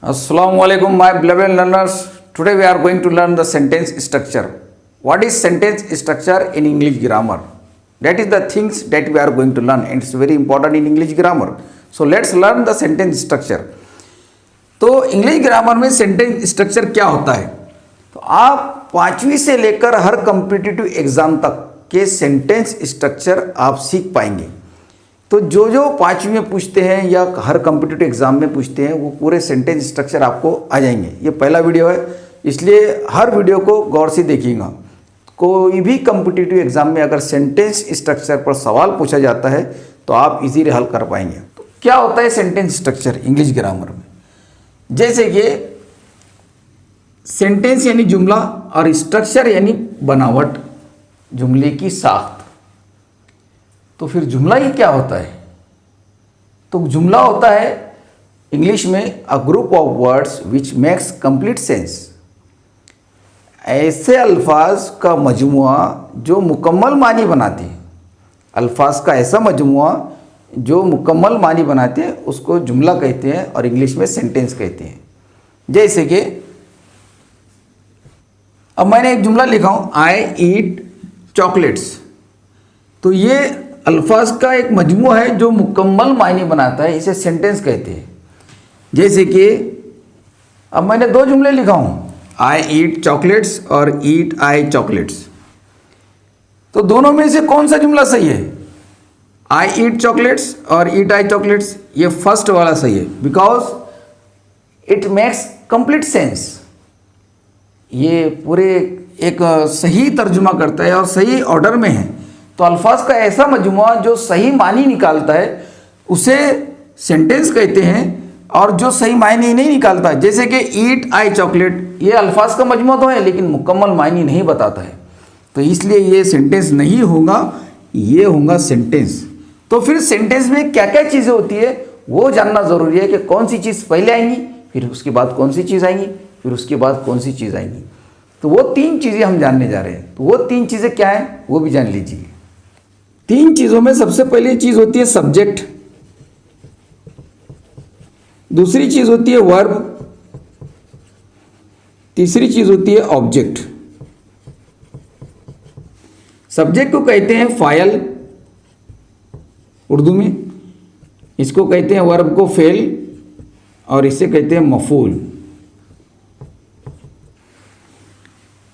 Assalamualaikum, my beloved learners. Today we are going to learn the sentence structure. What is sentence structure in English grammar? That is the things that we are going to learn, and it's very important in English grammar. So let's learn the sentence structure. तो English grammar में sentence structure क्या होता है? तो आप 5वीं से लेकर हर कॉम्पिटिटिव एग्जाम तक के सेंटेंस स्ट्रक्चर आप सीख पाएंगे। तो जो 5वीं में पूछते हैं या हर कॉम्पिटिटिव एग्जाम में पूछते हैं वो पूरे सेंटेंस स्ट्रक्चर आपको आ जाएंगे। ये पहला वीडियो है, इसलिए हर वीडियो को गौर से देखिएगा। कोई भी कॉम्पिटिटिव एग्जाम में अगर सेंटेंस स्ट्रक्चर पर सवाल पूछा जाता है तो आप इजीली हल कर पाएंगे। तो क्या होता है सेंटेंस स्ट्रक्चर इंग्लिश ग्रामर में? जैसे कि सेंटेंस यानी जुमला और स्ट्रक्चर यानी बनावट, जुमले की साख्त। तो फिर जुमला ही क्या होता है? तो जुमला होता है इंग्लिश में a group of words which makes complete sense. ऐसे अल्फाज का मजमुआ जो मुकम्मल मानी बनाते हैं, अल्फाज का ऐसा मजमुआ जो मुकम्मल मानी बनाते हैं उसको जुमला कहते हैं और इंग्लिश में सेंटेंस कहते हैं। जैसे कि अब मैंने एक जुमला लिखा हूँ, आई ईट चॉकलेट्स। तो ये अल्फाज का एक मजमू है जो मुकम्मल मायने बनाता है, इसे सेंटेंस कहते हैं। जैसे कि अब मैंने 2 जुमले लिखा हूँ, आई ईट चॉकलेट्स और ईट आई चॉकलेट्स। तो दोनों में से कौन सा जुमला सही है? आई ईट चॉकलेट्स और ईट आई चॉकलेट्स, ये फर्स्ट वाला सही है, because it makes complete sense. ये पूरे एक सही तर्जुमा करता है और सही ऑर्डर में है। तो अल्फाज का ऐसा मजमुआ जो सही मानी निकालता है उसे सेंटेंस कहते हैं, और जो सही मायने नहीं निकालता, जैसे कि ईट आई चॉकलेट, ये अल्फाज का मजमुआ तो है लेकिन मुकम्मल मायने नहीं बताता है, तो इसलिए ये सेंटेंस नहीं होगा, ये होगा सेंटेंस। तो फिर सेंटेंस में क्या क्या चीज़ें होती है वो जानना ज़रूरी है कि कौन सी चीज़ पहले आएंगी, फिर उसके बाद कौन सी चीज़ आएंगी, फिर उसके बाद कौन सी चीज़ आएंगी। तो वो 3 चीज़ें हम जानने जा रहे हैं। तो वो 3 चीज़ें क्या हैं वो भी जान लीजिए। 3 चीज़ों में सबसे पहली चीज़ होती है सब्जेक्ट, दूसरी चीज़ होती है वर्ब, तीसरी चीज़ होती है ऑब्जेक्ट। सब्जेक्ट को कहते हैं फाइल उर्दू में, इसको कहते हैं वर्ब को फेल, और इसे कहते हैं मफूल।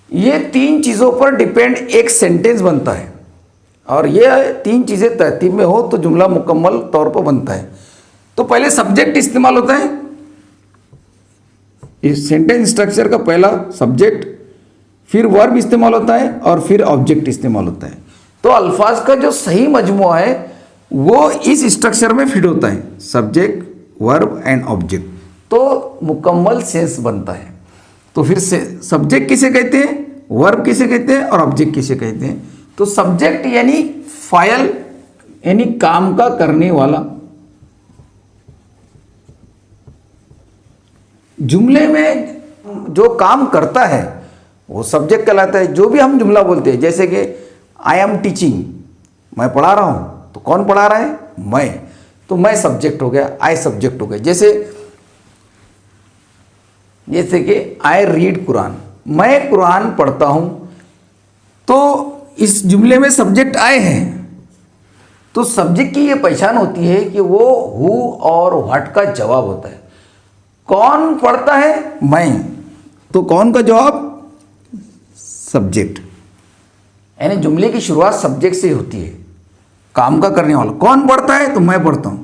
ये 3 चीज़ों पर डिपेंड एक सेंटेंस बनता है, और ये 3 चीज़ें तरतीब में हो तो जुमला मुकम्मल तौर पर बनता है। तो पहले सब्जेक्ट इस्तेमाल होता है, इस सेंटेंस स्ट्रक्चर का पहला सब्जेक्ट, फिर वर्ब इस्तेमाल होता है और फिर ऑब्जेक्ट इस्तेमाल होता है। तो अल्फाज का जो सही मजमुआ है वो इस स्ट्रक्चर में फिट होता है, सब्जेक्ट वर्ब एंड ऑब्जेक्ट, तो मुकम्मल सेंस बनता है। तो फिर से सब्जेक्ट किसे कहते हैं, वर्ब किसे कहते हैं और ऑब्जेक्ट किसे कहते हैं? तो सब्जेक्ट यानी फाइल यानी काम का करने वाला। जुमले में जो काम करता है वो सब्जेक्ट कहलाता है। जो भी हम जुमला बोलते हैं, जैसे कि आई एम टीचिंग, मैं पढ़ा रहा हूं, तो कौन पढ़ा रहा है? मैं। तो मैं सब्जेक्ट हो गया, आई सब्जेक्ट हो गया। जैसे कि आई रीड कुरान, मैं कुरान पढ़ता हूं, तो इस जुमले में सब्जेक्ट आए हैं। तो सब्जेक्ट की ये पहचान होती है कि वो हु और व्हाट का जवाब होता है। कौन पढ़ता है? मैं, तो कौन का जवाब? सब्जेक्ट। यानी जुमले की शुरुआत सब्जेक्ट से होती है, काम का करने वाला। कौन पढ़ता है? तो मैं पढ़ता हूं।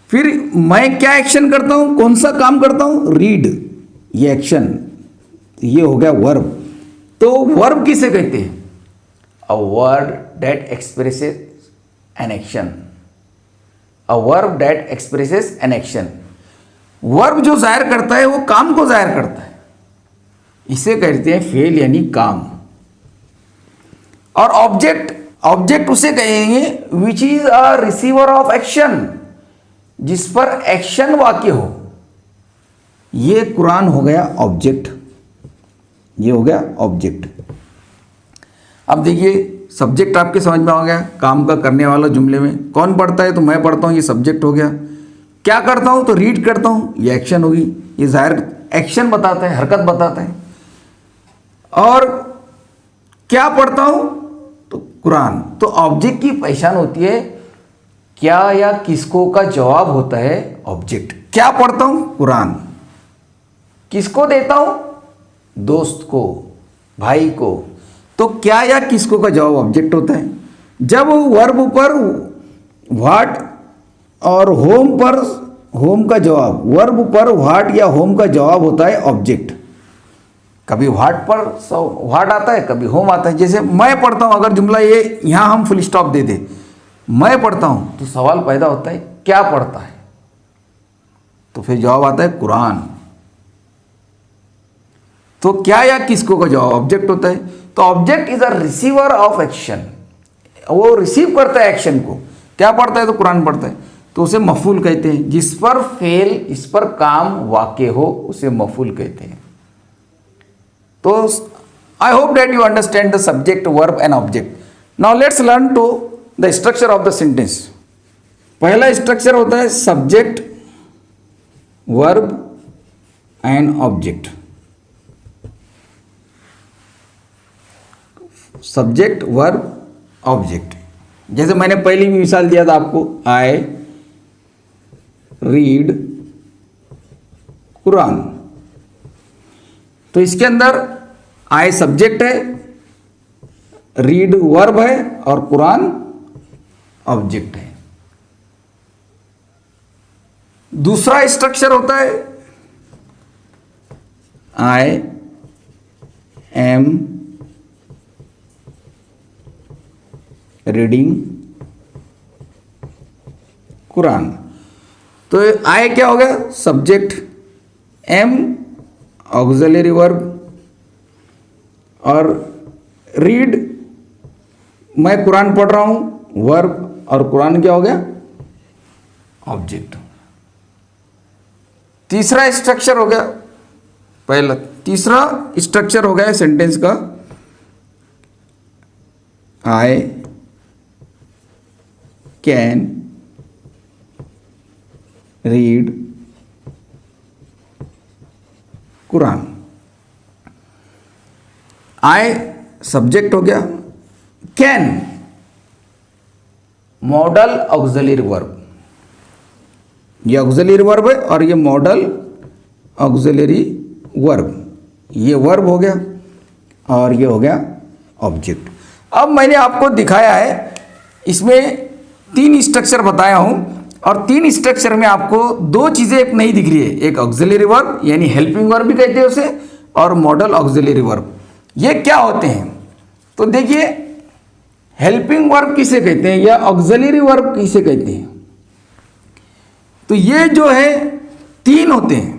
फिर मैं क्या एक्शन करता हूं, कौन सा काम करता हूं? रीड, ये एक्शन, ये हो गया वर्ब। तो वर्ब किसे कहते हैं? A word that expresses an action, a verb that expresses an action. Verb जो जाहिर करता है वो काम को जाहिर करता है, इसे कहते हैं फेल यानी काम। और ऑब्जेक्ट उसे कहेंगे which is a receiver of action, जिस पर एक्शन वाक्य हो। ये कुरान हो गया ऑब्जेक्ट, ये हो गया ऑब्जेक्ट। अब देखिए सब्जेक्ट आपके समझ में आ गया, काम का करने वाला जुमले में। कौन पढ़ता है? तो मैं पढ़ता हूं, ये सब्जेक्ट हो गया। क्या करता हूँ तो रीड करता हूँ, ये एक्शन होगी, ये जाहिर एक्शन बताता है, हरकत बताता है। और क्या पढ़ता हूँ तो कुरान। तो ऑब्जेक्ट की पहचान होती है क्या या किसको का जवाब होता है ऑब्जेक्ट। क्या पढ़ता हूँ कुरान, किसको देता हूँ दोस्त को, भाई को, तो क्या या किसको का जवाब ऑब्जेक्ट होता है। जब वर्ब पर व्हाट और होम पर होम का जवाब, वर्ब पर व्हाट या होम का जवाब होता है ऑब्जेक्ट। कभी व्हाट पर व्हाट आता है, कभी होम आता है। जैसे मैं पढ़ता हूँ, अगर जुमला ये यहाँ हम फुल स्टॉप दे दे, मैं पढ़ता हूँ, तो सवाल पैदा होता है क्या पढ़ता है, तो फिर जवाब आता है कुरान। तो क्या या किसको का जवाब ऑब्जेक्ट होता है। तो object is a receiver of action, वो रिसीव करता है एक्शन को। क्या पढ़ता है तो कुरान पढ़ता है, तो उसे मफूल कहते हैं। जिस पर फेल, इस पर काम वाक़ हो, उसे मफूल कहते हैं। तो I hope that you understand the subject, verb and object. Now let's learn to the structure of the sentence. पहला स्ट्रक्चर होता है subject, verb and object. Subject, verb, object. जैसे मैंने पहले भी मिसाल दिया था आपको, आई रीड कुरान। तो इसके अंदर आई सब्जेक्ट है, रीड वर्ब है और कुरान ऑब्जेक्ट है। दूसरा स्ट्रक्चर होता है आई एम रीडिंग कुरान। तो आई क्या हो गया सब्जेक्ट, एम ऑक्सिलरी वर्ब, और रीड मैं कुरान पढ़ रहा हूं, वर्ब, और कुरान क्या हो गया ऑब्जेक्ट। तीसरा स्ट्रक्चर हो गया, पहला तीसरा स्ट्रक्चर हो गया सेंटेंस का, I can read Quran. I subject हो गया, कैन मॉडल ऑक्सिलरी वर्ब, ये ऑक्सिलरी वर्ब है और ये मॉडल ऑक्सिलरी वर्ब, ये वर्ब हो गया और ये हो गया ऑब्जेक्ट। अब मैंने आपको दिखाया है, इसमें 3 स्ट्रक्चर बताया हूं और 3 स्ट्रक्चर में आपको 2 चीजें एक नहीं दिख रही है, एक ऑक्सिलरी वर्ब यानी हेल्पिंग वर्ब भी कहते हैं उसे, और मॉडल ऑक्सिलरी वर्ब। ये क्या होते हैं तो देखिए, हेल्पिंग वर्ब किसे कहते हैं या ऑक्सिलरी वर्ब किसे कहते हैं। तो ये जो है 3 होते हैं।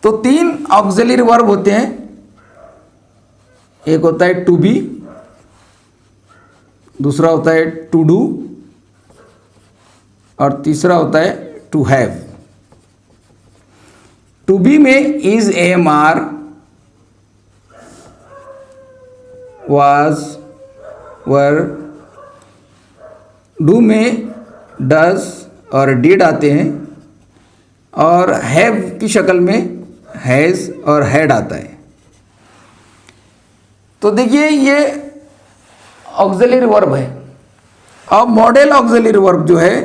तो 3 ऑक्सिलरी वर्ब होते हैं, एक होता है टू बी, दूसरा होता है टू डू और तीसरा होता है टू हैव। टू बी में is, am, are, was, were. Do में डज और डिड आते हैं और हैव की शक्ल में हैज और हैड आता है। तो देखिए ये ऑक्सिलरी वर्ब है। अब मॉडल ऑक्सिलरी वर्ब जो है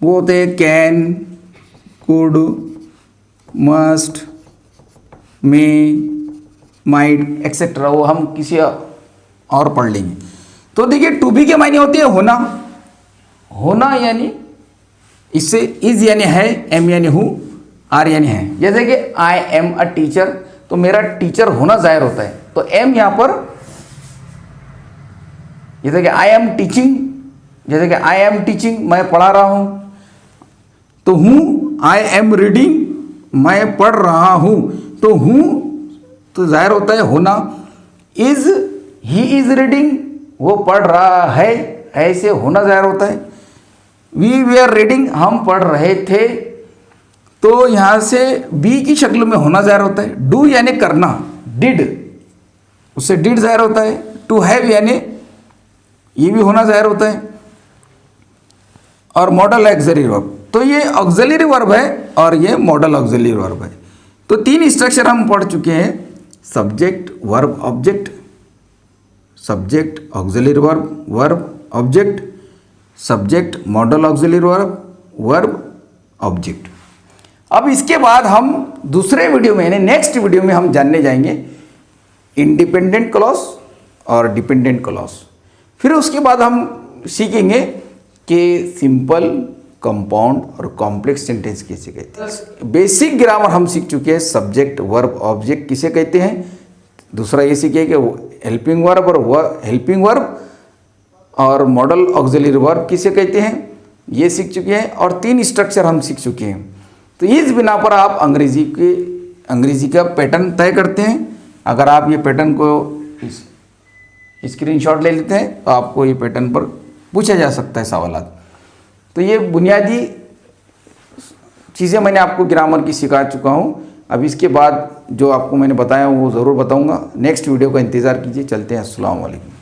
वो होते हैं can, could, must, may, might etcetera, वो हम किसी और पढ़ लेंगे। तो देखिए टू बी के मायने होते हैं होना, होना यानी इससे इज यानी है, एम यानी हूँ, आर यानी है। जैसे कि आई एम अ टीचर, तो मेरा टीचर होना जाहिर होता है, तो एम यहां पर, जैसे कि आई एम टीचिंग, जैसे कि आई एम टीचिंग मैं पढ़ा रहा हूं, तो हूं आई एम रीडिंग मैं पढ़ रहा हूं, तो हूं तो जाहिर होता है होना। इज, ही इज रीडिंग वो पढ़ रहा है, ऐसे होना जाहिर होता है। वी वे रीडिंग हम पढ़ रहे थे, तो यहां से बी की शक्ल में होना जाहिर होता है। डू यानी करना, डिड, उससे डिड ज़ाहिर होता है। टू हैव यानी ये भी होना ज़ाहिर होता है। और मॉडल ऑक्सिलरी वर्ब, तो ये ऑक्सिलरी वर्ब है और ये मॉडल ऑक्सिलरी वर्ब है। तो 3 स्ट्रक्चर हम पढ़ चुके हैं, subject verb object, subject auxiliary verb verb object, subject model auxiliary verb verb object. अब इसके बाद हम दूसरे वीडियो में यानी नेक्स्ट वीडियो में हम जानने जाएंगे इंडिपेंडेंट क्लॉज और डिपेंडेंट क्लॉज। फिर उसके बाद हम सीखेंगे कि सिंपल, कंपाउंड और कॉम्प्लेक्स सेंटेंस किसे कहते हैं। बेसिक ग्रामर हम सीख चुके हैं, सब्जेक्ट वर्ब ऑब्जेक्ट किसे कहते हैं। दूसरा ये सीखे कि हेल्पिंग वर्ब और हेल्पिंग वर्ब और मॉडल ऑक्सिलरी वर्ब किसे कहते हैं, ये सीख चुके हैं। और 3 स्ट्रक्चर हम सीख चुके हैं। तो इस बिना पर आप अंग्रेजी का पैटर्न तय करते हैं। अगर आप ये पैटर्न को स्क्रीनशॉट ले लेते हैं तो आपको ये पैटर्न पर पूछा जा सकता है सवालात। तो ये बुनियादी चीज़ें मैंने आपको ग्रामर की सिखा चुका हूँ। अब इसके बाद जो आपको मैंने बताया वो ज़रूर बताऊँगा। नेक्स्ट वीडियो का इंतज़ार कीजिए। चलते हैं, अस्सलाम वालेकुम।